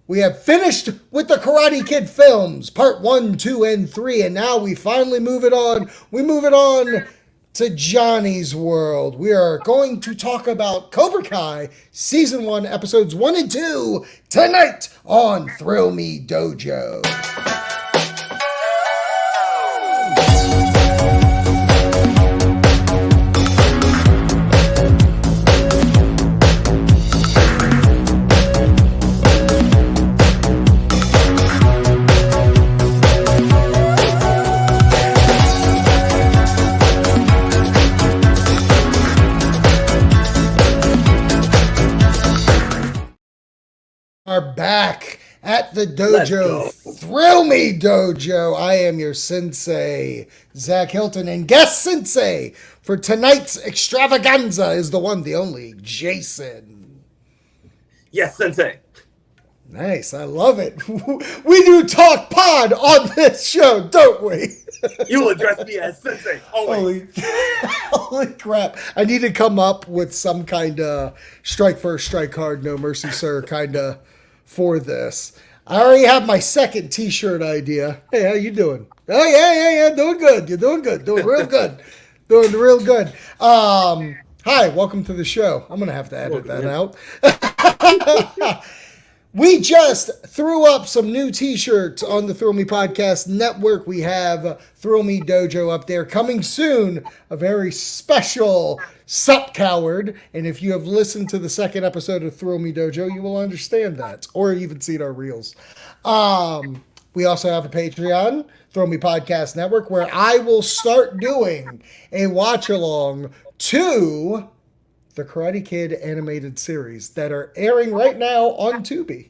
We have finished with the Karate Kid films, part 1, 2, and 3, and now we finally move it on. We move it on to Johnny's World. We are going to talk about Cobra Kai Season 1, Episodes 1 and 2, tonight on Thrill Me Dojo. Are back at the dojo. Thrill Me Dojo. I am your sensei, Zach Hilton, and guest sensei for tonight's extravaganza is the one, the only, Jason. Yes, sensei. Nice, I love it. We do talk pod on this show, don't we? You will address me as sensei always. Holy crap. I need to come up with some kind of strike first, strike hard, no mercy, sir kind of for this. I already have my second t-shirt idea. Hey, how you doing? Oh, yeah. Doing good. You're doing good. Doing real good. Doing real good. Hi, welcome to the show. I'm going to have to edit that out. We just threw up some new t-shirts on the Thrill Me Podcast Network. We have Thrill Me Dojo up there. Coming soon, a very special Sup Coward. And if you have listened to the second episode of Thrill Me Dojo, you will understand that. Or even seen our reels. We also have a Patreon, Thrill Me Podcast Network, where I will start doing a watch-along to the Karate Kid animated series that are airing right now on Tubi.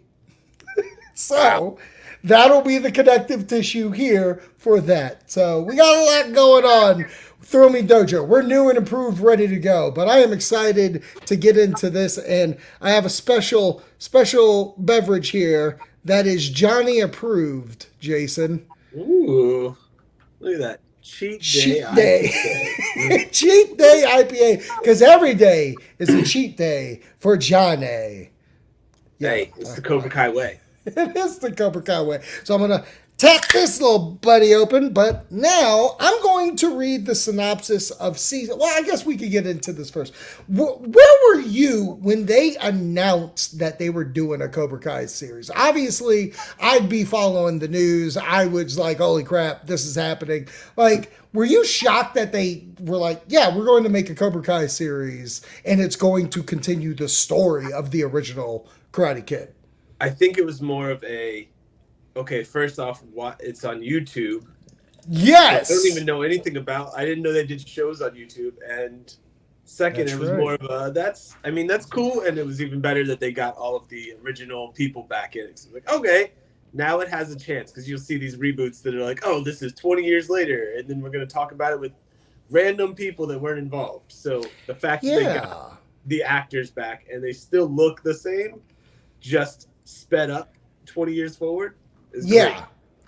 So that'll be the connective tissue here for that. So we got a lot going on. Thrill Me Dojo. We're new and improved, ready to go. But I am excited to get into this, and I have a special beverage here that is Johnny approved, Jason. Ooh, look at that. Cheat day. Cheat day IPA. Because every day is a cheat day for Johnny. Hey, it's the Cobra Kai way. It is the Cobra Kai way. So I'm going to tap this little buddy open. But now I'm going to read the synopsis of season. Well, I guess we could get into this first. Where were you when they announced that they were doing a Cobra Kai series? Obviously, I'd be following the news. I was like, holy crap, this is happening. Like, were you shocked that they were like, yeah, we're going to make a Cobra Kai series and it's going to continue the story of the original Karate Kid? I think it was more of a, okay, first off, it's on YouTube. Yes. I don't even know anything about. I didn't know they did shows on YouTube. And second, it was more of a, that's cool. And it was even better that they got all of the original people back in it. So like, okay, now it has a chance, because you'll see these reboots that are like, oh, this is 20 years later. And then we're going to talk about it with random people that weren't involved. So the fact that they got the actors back and they still look the same, just sped up 20 years forward. Great.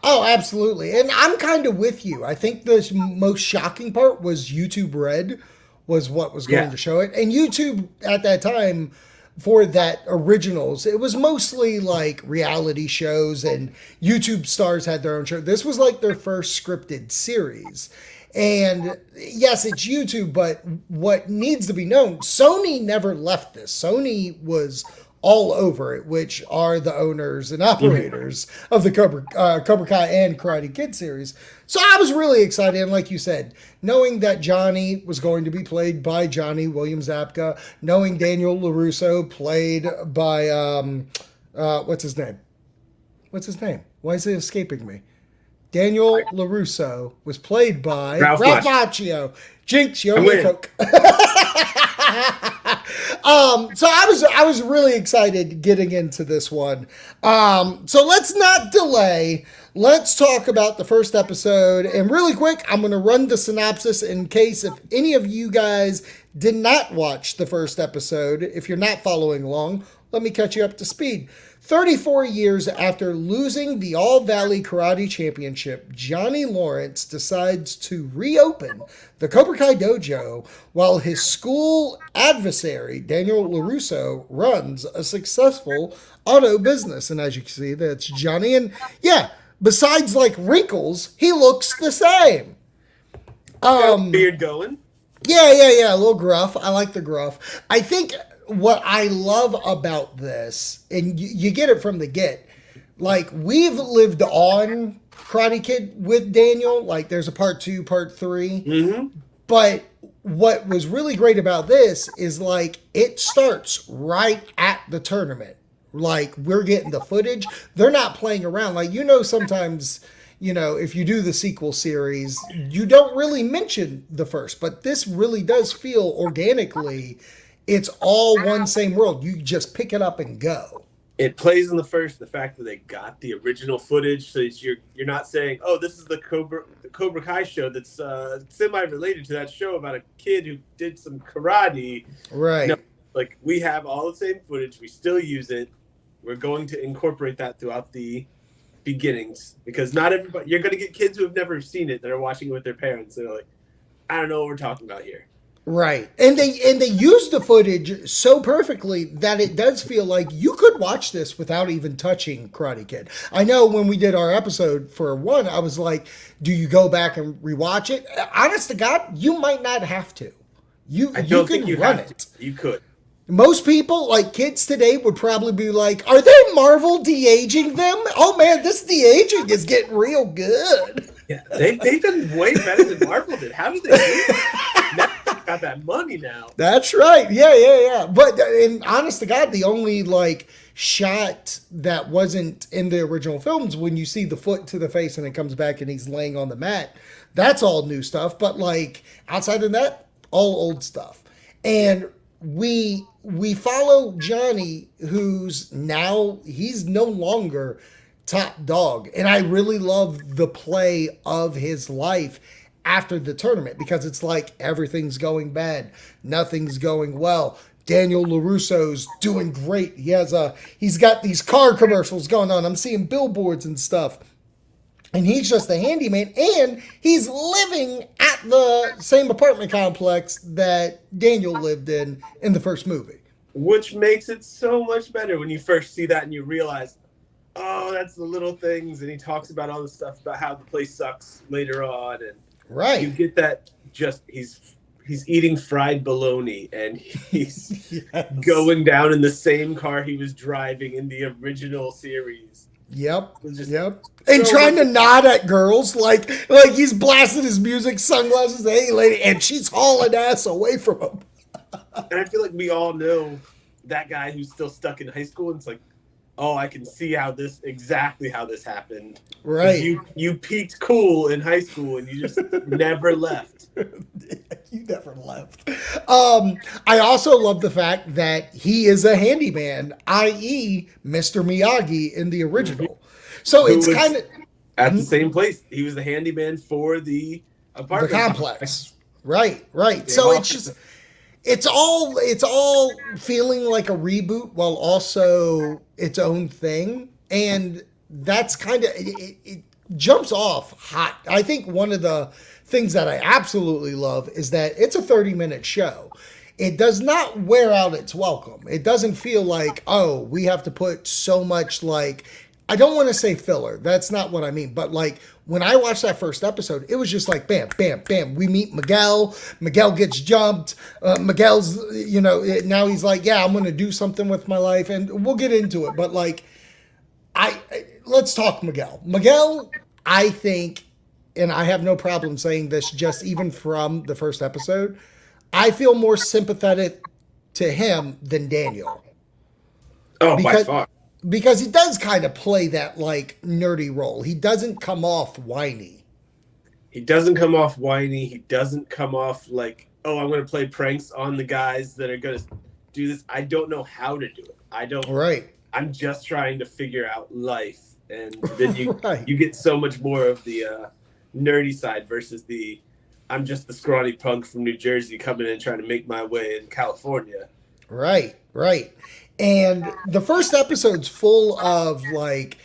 Oh, absolutely. And I'm kind of with you. I think the most shocking part was YouTube Red was what was going to show it. And YouTube at that time for that originals, it was mostly like reality shows and YouTube stars had their own show. This was like their first scripted series. And yes, it's YouTube, but what needs to be known, Sony never left this. Sony was all over it, which are the owners and operators of the Cobra Kai and Karate Kid series. So I was really excited, and like you said, knowing that Johnny was going to be played by Johnny Williams Apka, knowing Daniel LaRusso played by, what's his name? Why is it escaping me? Daniel LaRusso was played by Ralph Macchio. Jinx, you owe me a Coke. So I was really excited getting into this one. So let's not delay. Let's talk about the first episode. And really quick, I'm going to run the synopsis in case if any of you guys did not watch the first episode. If you're not following along, let me catch you up to speed. 34 years after losing the All Valley Karate Championship, Johnny Lawrence decides to reopen the Cobra Kai dojo while his school adversary, Daniel LaRusso, runs a successful auto business. And as you can see, that's Johnny. And yeah, besides like wrinkles, he looks the same. Beard going. Yeah. A little gruff. I like the gruff. I think what I love about this, and you get it from the get, like we've lived on Karate Kid with Daniel. Like there's a part 2, part 3. Mm-hmm. But what was really great about this is like it starts right at the tournament. Like we're getting the footage. They're not playing around. Like, sometimes, if you do the sequel series, you don't really mention the first, but this really does feel organically, it's all one same world. You just pick it up and go. It plays in the first, the fact that they got the original footage, so you're not saying, oh, this is the Cobra Kai show that's semi-related to that show about a kid who did some karate. Right. No, like, we have all the same footage. We still use it. We're going to incorporate that throughout the beginnings, because not everybody, you're going to get kids who have never seen it that are watching it with their parents. They're like, I don't know what we're talking about here. Right. And they use the footage so perfectly that it does feel like you could watch this without even touching Karate Kid. I know when we did our episode for 1, I was like, do you go back and rewatch it? Honest to God, you might not have to. You can run it. You could. Most people, like kids today, would probably be like, are they Marvel de-aging them? Oh man, this de-aging is getting real good. Yeah, they've done way better than Marvel did. How did they do that? Got that money now. That's right. Yeah. But and honest to God, the only like shot that wasn't in the original films, when you see the foot to the face and it comes back and he's laying on the mat, that's all new stuff. But like outside of that, all old stuff. And we follow Johnny, who's now, he's no longer top dog. And I really love the play of his life after the tournament, because it's like everything's going bad, nothing's going well. Daniel LaRusso's doing great. He's got these car commercials going on. I'm seeing billboards and stuff. And he's just a handyman, and he's living at the same apartment complex that Daniel lived in the first movie. Which makes it so much better when you first see that and you realize, oh, that's the little things. And he talks about all the stuff about how the place sucks later on. And right. You get that he's eating fried bologna, and he's going down in the same car he was driving in the original series. Yep. And trying to nod at girls like he's blasting his music, sunglasses, hey lady, and she's hauling ass away from him. And I feel like we all know that guy who's still stuck in high school, and it's like, oh, I can see exactly how this happened. Right. You peaked cool in high school and you just never left. You never left. I also love the fact that he is a handyman, i.e. Mr. Miyagi in the original. So it's kind of at the same place. He was the handyman for the apartment complex. Right. So it's just it's all feeling like a reboot while also its own thing, and that's kind of it jumps off hot. I think one of the things that I absolutely love is that it's a 30-minute show. It does not wear out its welcome. It doesn't feel like, oh, we have to put so much, like, I don't want to say filler. That's not what I mean. But like when I watched that first episode, it was just like, bam, bam, bam. We meet Miguel. Miguel gets jumped. Miguel's, now he's like, yeah, I'm going to do something with my life. And we'll get into it. But like, let's talk Miguel. Miguel, I think, and I have no problem saying this just even from the first episode, I feel more sympathetic to him than Daniel. Oh, by far. Because he does kind of play that like nerdy role. He doesn't come off whiny. He doesn't come off whiny. He doesn't come off like, oh, I'm going to play pranks on the guys that are going to do this. I don't know how to do it. I don't. Right. I'm just trying to figure out life. And then you get so much more of the nerdy side versus I'm just the scrawny punk from New Jersey coming in trying to make my way in California. Right. And the first episode's full of like,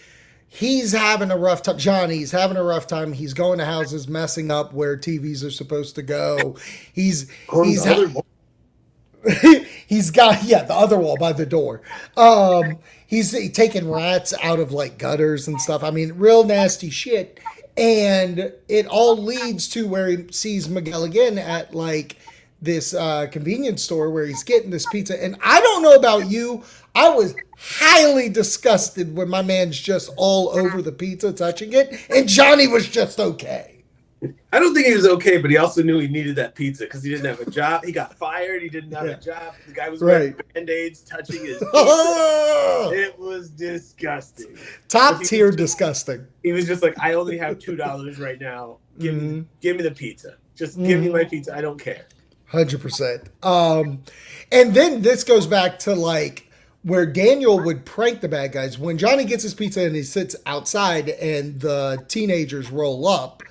he's having a rough time. Johnny's having a rough time. He's going to houses, messing up where TVs are supposed to go. He's he's got the other wall by the door. He's taking rats out of like gutters and stuff. I mean, real nasty shit. And it all leads to where he sees Miguel again at like this convenience store where he's getting this pizza. And I don't know about you, I was highly disgusted when my man's just all over the pizza, touching it, and Johnny was just okay. I don't think he was okay, but he also knew he needed that pizza because he didn't have a job. He got fired. He didn't have a job. The guy was wearing Band-Aids, touching his pizza. It was disgusting. Top tier disgusting. He was just like, I only have $2 right now. Give me the pizza. Just give me my pizza. I don't care. 100%. And then this goes back to like where Daniel would prank the bad guys. When Johnny gets his pizza and he sits outside and the teenagers roll up,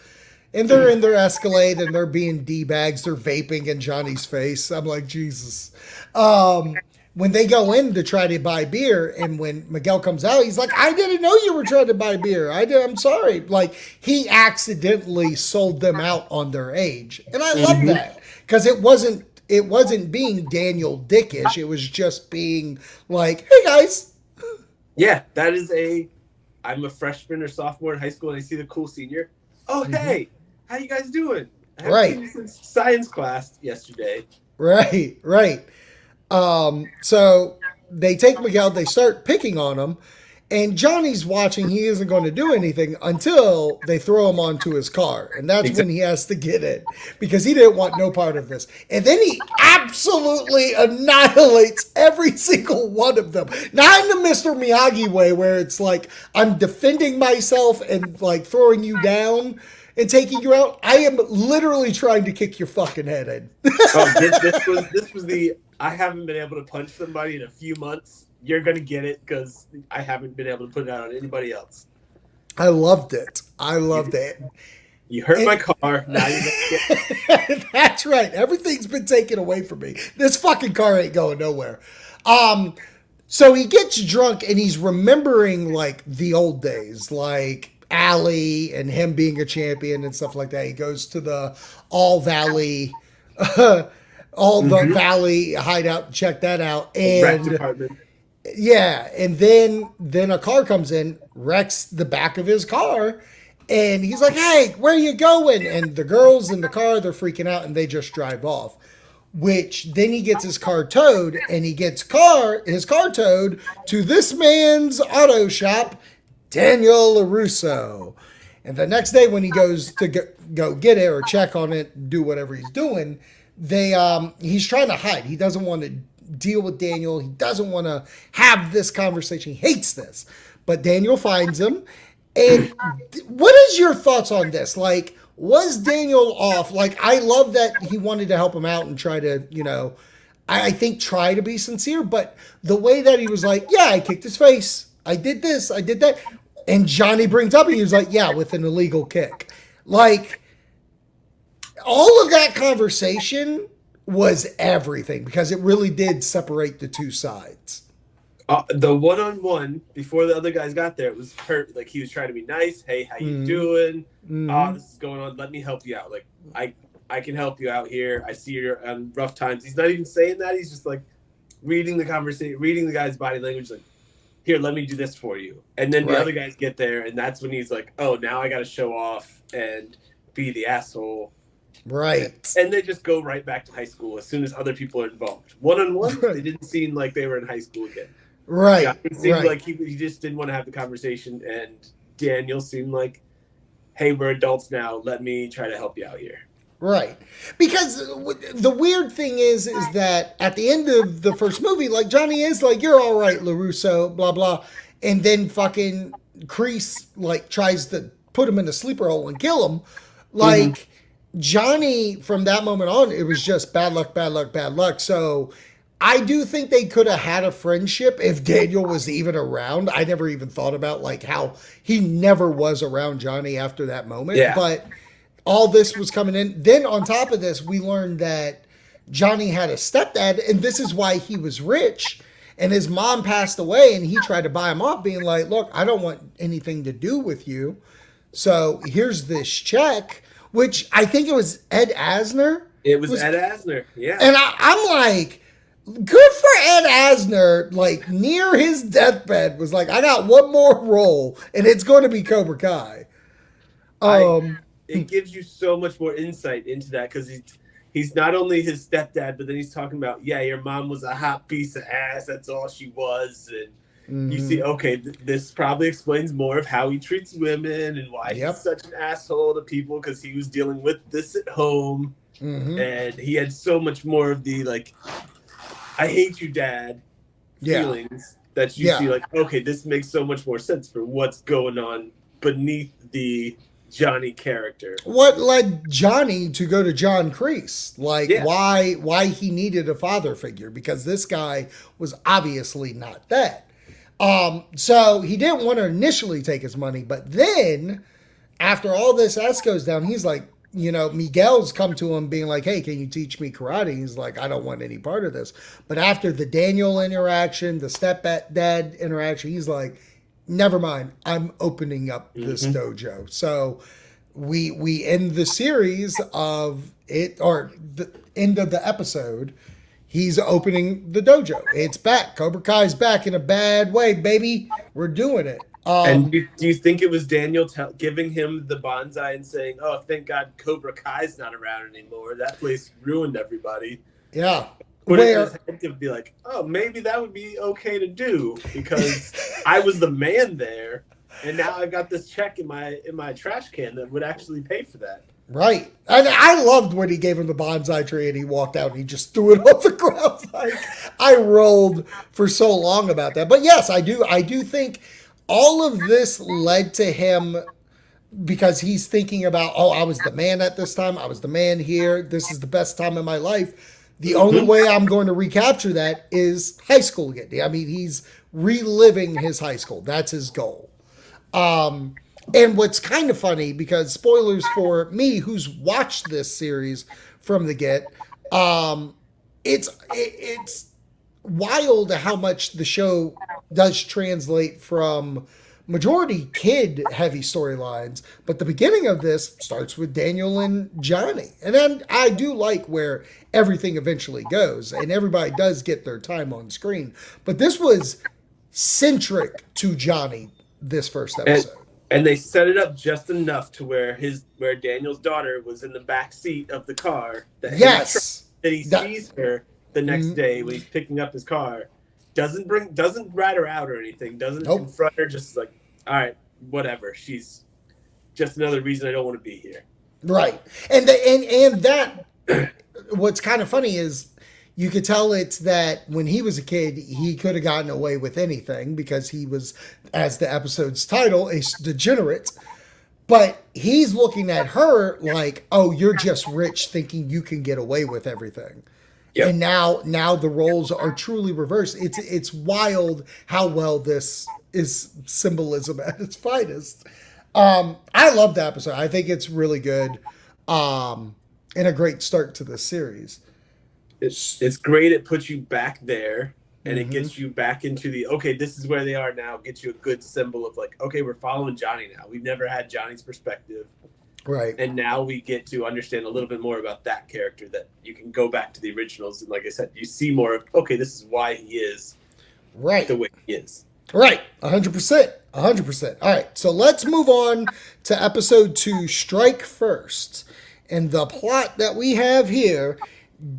and they're in their Escalade and they're being D-bags. They're vaping in Johnny's face. I'm like, Jesus. When they go in to try to buy beer, and when Miguel comes out, he's like, I didn't know you were trying to buy beer. I'm sorry. Like, he accidentally sold them out on their age. And I love that. Because it wasn't being Daniel dickish. It was just being like, hey, guys. Yeah, I'm a freshman or sophomore in high school, and I see the cool senior. Oh, hey. How you guys doing? I haven't seen you since science class yesterday. Right. So they take Miguel, they start picking on him, and Johnny's watching. He isn't going to do anything until they throw him onto his car. And that's when he has to get it because he didn't want no part of this. And then he absolutely annihilates every single one of them. Not in the Mr. Miyagi way where it's like, I'm defending myself and like throwing you down and taking you out. I am literally trying to kick your fucking head in. This was the, I haven't been able to punch somebody in a few months. You're going to get it because I haven't been able to put it out on anybody else. I loved it. You hurt my car. Now you're going to get it. That's right. Everything's been taken away from me. This fucking car ain't going nowhere. So he gets drunk and he's remembering like the old days, like Allie and him being a champion and stuff like that. He goes to the All Valley hideout, check that out. And department. Yeah, and then a car comes in, wrecks the back of his car, and he's like, hey, where are you going? And the girls in the car, they're freaking out, and they just drive off. Which then he gets his car towed, and he gets his car towed to this man's auto shop, Daniel LaRusso. And the next day when he goes to go get it or check on it, do whatever he's doing, he's trying to hide. He doesn't want to deal with Daniel. He doesn't want to have this conversation. He hates this. But Daniel finds him. And what is your thoughts on this? Like, was Daniel off? Like, I love that he wanted to help him out and try to, I think try to be sincere. But the way that he was like, yeah, I kicked his face. I did this. I did that. And Johnny brings up, and he was like, yeah, with an illegal kick. Like, all of that conversation was everything because it really did separate the two sides. The one-on-one before the other guys got there, it was hurt. Like, he was trying to be nice. Hey, how you doing? This is going on. Let me help you out. Like, I can help you out here. I see you're on rough times. He's not even saying that. He's just like reading the conversation, reading the guy's body language. Like, here, let me do this for you. And then the other guys get there, and that's when he's like, oh, now I got to show off and be the asshole. Right. And they just go right back to high school as soon as other people are involved. One-on-one, they didn't seem like they were in high school again. Right. Yeah, it seemed like he just didn't want to have the conversation, and Daniel seemed like, hey, we're adults now. Let me try to help you out here. Right. Because the weird thing is that at the end of the first movie, like, Johnny is like, you're all right, LaRusso, blah, blah. And then fucking Kreese, like, tries to put him in a sleeper hole and kill him. Like, Johnny, from that moment on, it was just bad luck, bad luck, bad luck. So I do think they could have had a friendship if Daniel was even around. I never even thought about, like, how he never was around Johnny after that moment. Yeah. But all this was coming in. Then on top of this, we learned that Johnny had a stepdad, and this is why he was rich. And his mom passed away, and he tried to buy him off, being like, look, I don't want anything to do with you. So here's this check, which I think it was Ed Asner. It was Ed Asner, yeah. And I'm like, good for Ed Asner, like near his deathbed, was like, I got one more role, and it's going to be Cobra Kai. It gives you so much more insight into that, because he's not only his stepdad, but then he's talking about, yeah, your mom was a hot piece of ass. That's all she was. And you see, okay, this probably explains more of how he treats women and why he's such an asshole to people, because he was dealing with this at home. And he had so much more of the, like, I hate you, Dad feelings that you see, like, okay, this makes so much more sense for what's going on beneath the Johnny character. What led Johnny to go to John Kreese? Like, why he needed a father figure, because this guy was obviously not that. So he didn't want to initially take his money, but then after all this S goes down, he's like, you know, Miguel's come to him being like, hey, can you teach me karate? He's like, I don't want any part of this. But after the Daniel interaction, the stepdad interaction, he's like, never mind, I'm opening up this dojo. So we end the series of it, or the end of the episode, he's opening the dojo. It's back. Cobra Kai's back in a bad way, baby. We're doing it. And do you think it was Daniel giving him the bonsai and saying, oh, thank God Cobra Kai's not around anymore. That place ruined everybody. Yeah. Put it in his head to be like, oh, maybe that would be okay to do, because I was the man there, and now I've got this check in my trash can that would actually pay for that. Right. And I loved when he gave him the bonsai tree and he walked out and he just threw it off the ground. Like, I rolled for so long about that. But yes, I do think all of this led to him, because he's thinking about, oh, I was the man at this time. I was the man here. This is the best time in my life. The only way I'm going to recapture that is high school again. I mean, he's reliving his high school. That's his goal. And what's kind of funny, because spoilers for me, who's watched this series from the get, it's wild how much the show does translate from majority kid heavy storylines, but the beginning of this starts with Daniel and Johnny. And then I do like where everything eventually goes, and everybody does get their time on screen. But this was centric to Johnny, this first episode. And they set it up just enough to where Daniel's daughter was in the back seat of the car. That he sees her the next day when he's picking up his car. Doesn't rat her out or anything. Doesn't confront her. Just like, all right, whatever. She's just another reason I don't want to be here. Right. And that what's kind of funny is you could tell it's that when he was a kid, he could have gotten away with anything because he was, as the episode's title, a degenerate. But he's looking at her like, oh, you're just rich thinking you can get away with everything. Yep. And now the roles are truly reversed. It's wild how well this is symbolism at its finest. I love the episode. I think it's really good, and a great start to this series. It's great. It puts you back there, and it gets you back into the, okay, this is where they are now. Gets you a good symbol of like, okay, we're following Johnny now. We've never had Johnny's perspective. Right. And now we get to understand a little bit more about that character, that you can go back to the originals. And like I said, you see more of, okay, this is why he is the way he is. Right. 100%. 100%. All right. So let's move on to episode 2, Strike First. And the plot that we have here,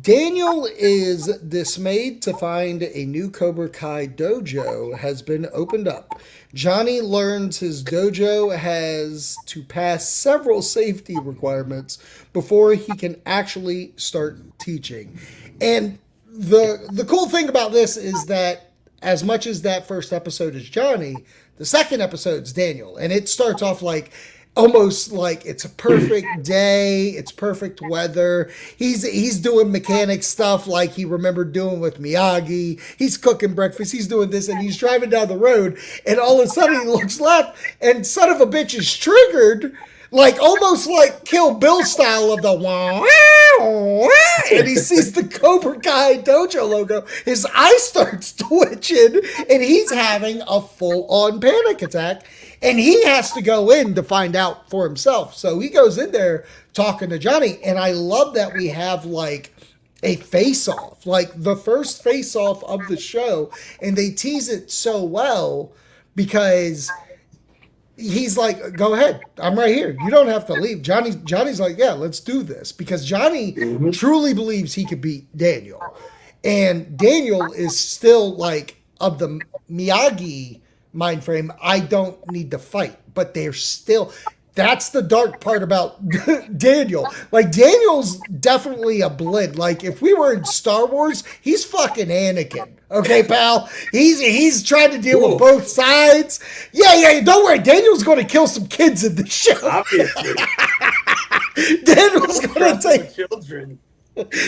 Daniel is dismayed to find a new Cobra Kai dojo has been opened up. Johnny learns his dojo has to pass several safety requirements before he can actually start teaching. And the cool thing about this is that as much as that first episode is Johnny, the second episode's Daniel. And it starts off like almost like it's a perfect day, it's perfect weather. He's doing mechanic stuff like he remembered doing with Miyagi. He's cooking breakfast, he's doing this, and he's driving down the road, and all of a sudden he looks left, and son of a bitch is triggered like almost like Kill Bill style of the wow, and he sees the Cobra Kai Dojo logo. His eye starts twitching, and he's having a full-on panic attack. And he has to go in to find out for himself. So he goes in there talking to Johnny, and I love that we have like a face-off, like the first face-off of the show, and they tease it so well because he's like, go ahead, I'm right here, you don't have to leave. Johnny's like, yeah, let's do this, because Johnny truly believes he could beat Daniel, and Daniel is still like of the Miyagi mind frame, I don't need to fight, but they're still, that's the dark part about Daniel. Like, Daniel's definitely a blend. Like, if we were in Star Wars, he's fucking Anakin. Okay, pal? He's trying to deal with both sides. Yeah, don't worry. Daniel's going to kill some kids in the show. Obviously. Daniel's going to take children.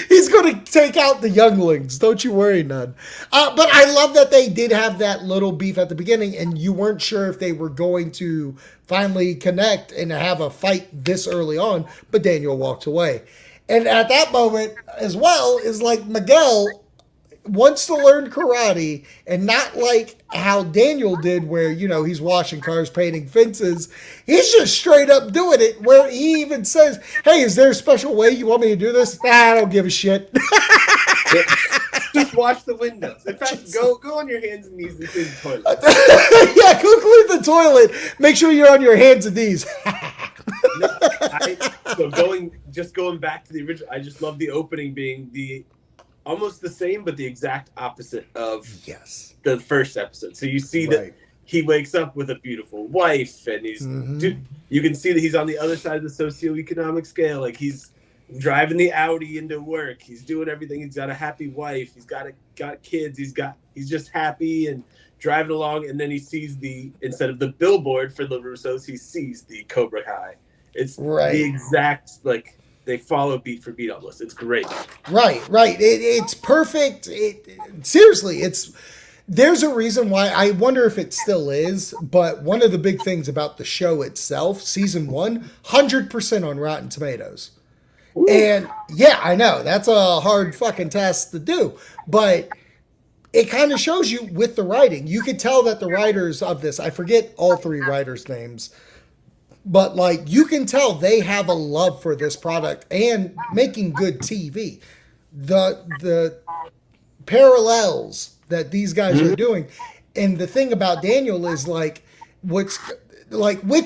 He's going to take out the younglings. Don't you worry none. But I love that they did have that little beef at the beginning, and you weren't sure if they were going to finally connect and have a fight this early on, but Daniel walks away. And at that moment as well is like Miguel wants to learn karate, and not like how Daniel did where, you know, he's washing cars, painting fences. He's just straight up doing it where he even says, hey, is there a special way you want me to do this? Nah, I don't give a shit. Just wash the windows. In fact, go on your hands and knees and clean the toilet. Yeah, go clean the toilet. Make sure you're on your hands and knees. Going back to the original, I just love the opening being almost the same, but the exact opposite of the first episode. So you see that he wakes up with a beautiful wife, and he's you can see that he's on the other side of the socioeconomic scale. Like, he's driving the Audi into work. He's doing everything. He's got a happy wife. He's got kids. He's just happy and driving along. And then he sees instead of the billboard for the Russos, he sees the Cobra Kai. It's the exact, like, they follow beat for beat almost. It's great. Right. It's perfect. Seriously, there's a reason why. I wonder if it still is, but one of the big things about the show itself, season 1, 100% on Rotten Tomatoes. Ooh. And yeah, I know that's a hard fucking task to do, but it kind of shows you with the writing. You could tell that the writers of this, I forget all 3 writers' names, but like, you can tell they have a love for this product and making good TV. The parallels that these guys are doing. And the thing about Daniel is like, which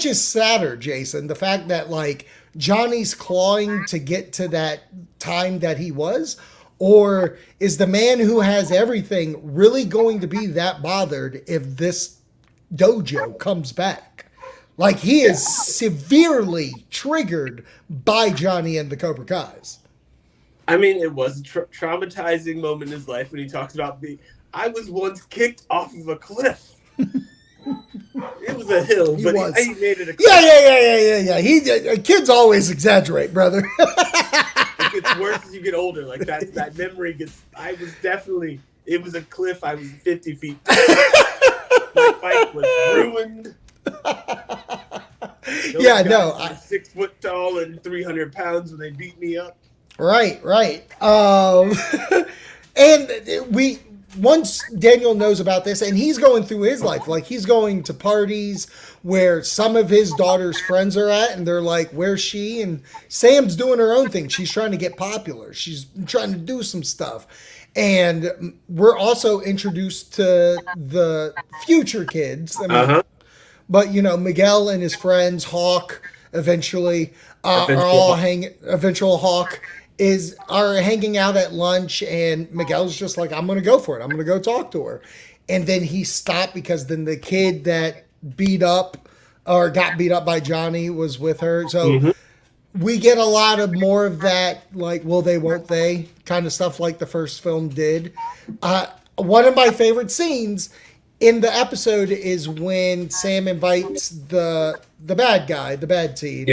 is sadder, Jason? The fact that like Johnny's clawing to get to that time that he was, or is the man who has everything really going to be that bothered if this dojo comes back? Like, he is severely triggered by Johnny and the Cobra Kais. I mean, it was a traumatizing moment in his life when he talks about I was once kicked off of a cliff. It was a hill, he made it a cliff. Yeah. Kids always exaggerate, brother. It gets worse as you get older. Like, that memory gets. It was a cliff. I was 50 feet. My bike was ruined. I'm 6 foot tall and 300 pounds when they beat me up. Right. And once Daniel knows about this, and he's going through his life, like, he's going to parties where some of his daughter's friends are at, and they're like, where's she? And Sam's doing her own thing. She's trying to get popular. She's trying to do some stuff. And we're also introduced to the future kids. But, you know, Miguel and his friends, Hawk, eventually, are hanging out at lunch, and Miguel's just like, I'm going to go for it. I'm going to go talk to her. And then he stopped because then the kid that got beat up by Johnny was with her. So we get a lot of more of that, like, will they, won't they kind of stuff like the first film did. One of my favorite scenes in the episode is when Sam invites the bad guy, the bad team,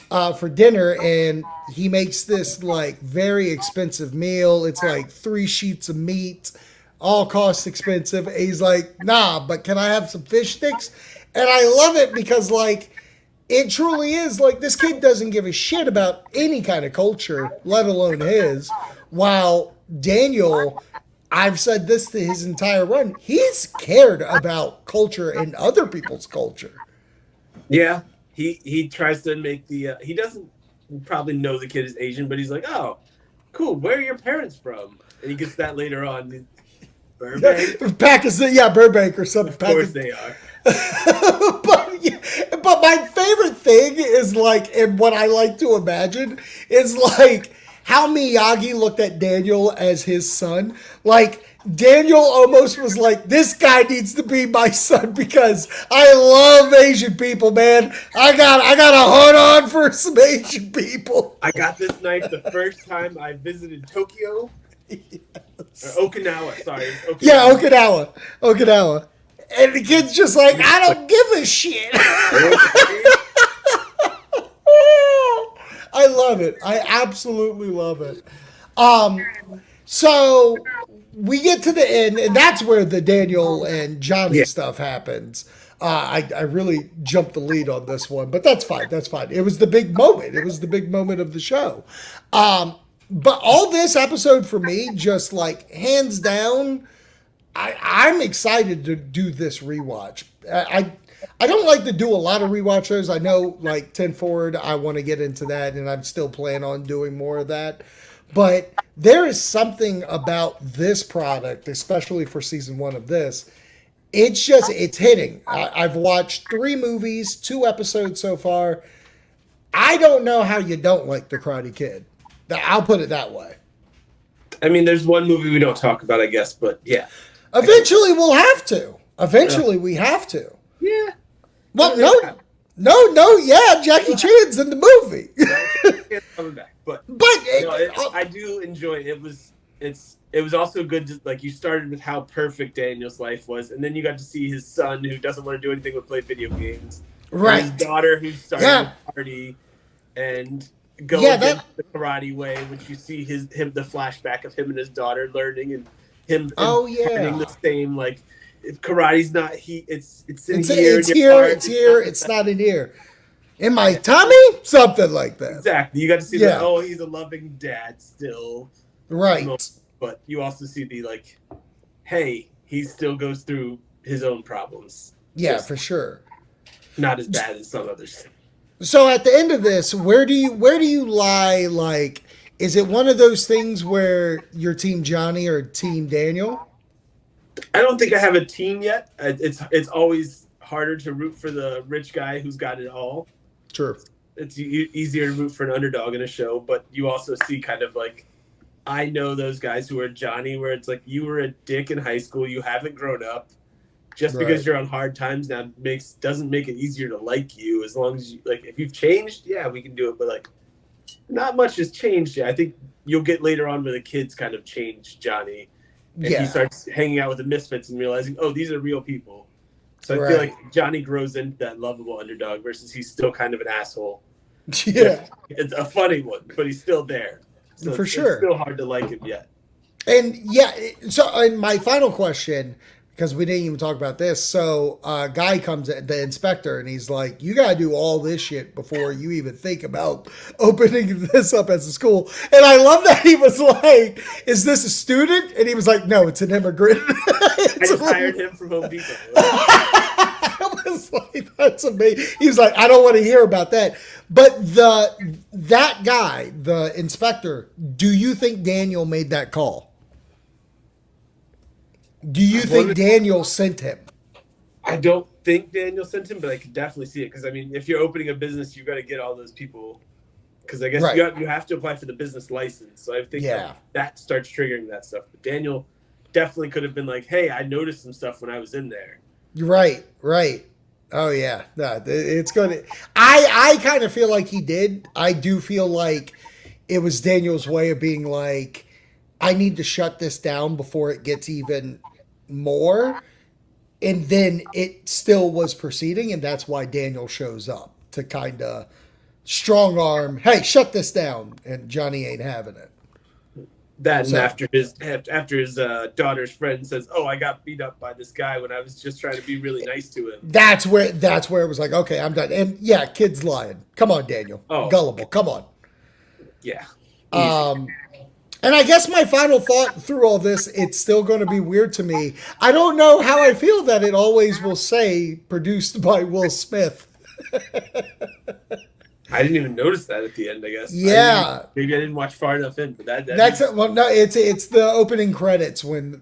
for dinner, and he makes this like very expensive meal. It's like 3 sheets of meat, all cost expensive. And he's like, nah, but can I have some fish sticks? And I love it because like It truly is. Like, this kid doesn't give a shit about any kind of culture, let alone his. While Daniel, I've said this to his entire run, he's cared about culture and other people's culture. Yeah, he tries to make the. He doesn't probably know the kid is Asian, but he's like, oh, cool. Where are your parents from? And he gets that later on. Burbank, Pakistan, yeah, Burbank or something. of course they are. but my favorite thing is like, and what I like to imagine is like how Miyagi looked at Daniel as his son. Like, Daniel almost was like, this guy needs to be my son because I love Asian people, man. I got a heart on for some Asian people. I got this knife the first time I visited Tokyo. Yes. Or Okinawa, sorry. Okinawa. Yeah, Okinawa. And the kid's just like, I don't give a shit. I love it. I absolutely love it. So we get to the end, and that's where the Daniel and Johnny stuff happens. I really jumped the lead on this one, but that's fine. That's fine. It was the big moment. It was the big moment of the show. But all this episode for me, just like hands down, I'm excited to do this rewatch. I don't like to do a lot of rewatch shows. I know, like 10 Forward, I want to get into that, and I'm still planning on doing more of that. But there is something about this product, especially for season 1 of this. It's hitting. I've watched 3 movies, 2 episodes so far. I don't know how you don't like The Karate Kid. I'll put it that way. I mean, there's one movie we don't talk about, I guess, but yeah. Eventually, we'll have to. Eventually, we have to. Yeah. Well, no, yeah, Jackie Chan's in the movie. Coming back, but no, I do enjoy it. It was also good. Just like, you started with how perfect Daniel's life was, and then you got to see his son who doesn't want to do anything but play video games, right? And his daughter who started a party and go against the karate way, which you see the flashback of him and his daughter learning and him turning the same, like, karate's not it's here, it's not in here. In my tummy? Something like that. Exactly. You got to see that, he's a loving dad still. Right. But you also see the, like, hey, he still goes through his own problems. Yeah, for sure. Not as bad as some others. So at the end of this, where do you lie? Like, is it one of those things where you're Team Johnny or Team Daniel? I don't think I have a team yet. It's always harder to root for the rich guy who's got it all. Sure. It's easier to root for an underdog in a show, but you also see kind of like, I know those guys who are Johnny, where it's like, you were a dick in high school, you haven't grown up. Just because you're on hard times now doesn't make it easier to like you. As long as you, like, if you've changed, yeah, we can do it. But, like, not much has changed yet. I think you'll get later on where the kids kind of change Johnny, and he starts hanging out with the misfits and realizing, oh, these are real people. So I feel like Johnny grows into that lovable underdog versus he's still kind of an asshole. Yeah, it's a funny one, but he's still there. So for sure, it's still hard to like him yet. And and my final question, because we didn't even talk about this. So a guy comes in, the inspector, and he's like, you got to do all this shit before you even think about opening this up as a school. And I love that he was like, is this a student? And he was like, no, it's an immigrant. I just hired him from Home Depot. I was like, that's amazing. He was like, I don't want to hear about that. But that guy, the inspector, do you think Daniel made that call? Do you think Daniel sent him? I don't think Daniel sent him, but I could definitely see it. Because, I mean, if you're opening a business, you've got to get all those people. Because I guess you have to apply for the business license. So I think that starts triggering that stuff. But Daniel definitely could have been like, hey, I noticed some stuff when I was in there. Right. Oh, yeah. No, it's going to... I kind of feel like he did. I do feel like it was Daniel's way of being like, I need to shut this down before it gets even more. And then it still was proceeding, and that's why Daniel shows up to kind of strong arm, hey, shut this down, and Johnny ain't having it. That and after his daughter's friend says, "Oh, I got beat up by this guy when I was just trying to be really nice to him." That's where it was like, okay, I'm done. And yeah, kid's lying. Come on, Daniel. Oh. Gullible. Come on. Yeah. And I guess my final thought through all this, it's still going to be weird to me. I don't know how I feel that it always will say produced by Will Smith. I didn't even notice that at the end, I guess. Yeah. Maybe I didn't watch far enough in, but that it's the opening credits when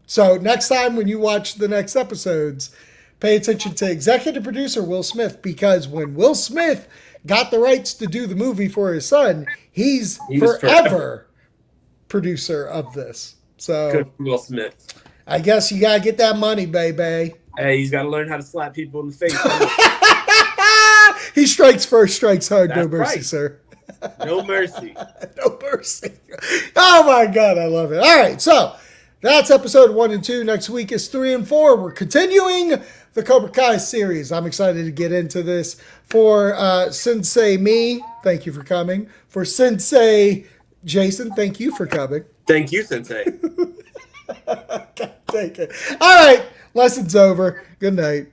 so next time when you watch the next episodes, pay attention to executive producer Will Smith, because when Will Smith got the rights to do the movie for his son, he's forever producer of this. So good for Will Smith. I guess you gotta get that money, baby. Hey, he's got to learn how to slap people in the face. He strikes first, strikes hard. That's no mercy, right. Sir. No mercy. No mercy. Oh my God, I love it. All right, so that's episode 1 and 2. Next week is 3 and 4. We're continuing the Cobra Kai series. I'm excited to get into this. For Sensei Me, thank you for coming. For Sensei Jason, thank you for coming. Thank you, Sensei. God, take it. All right, lesson's over. Good night.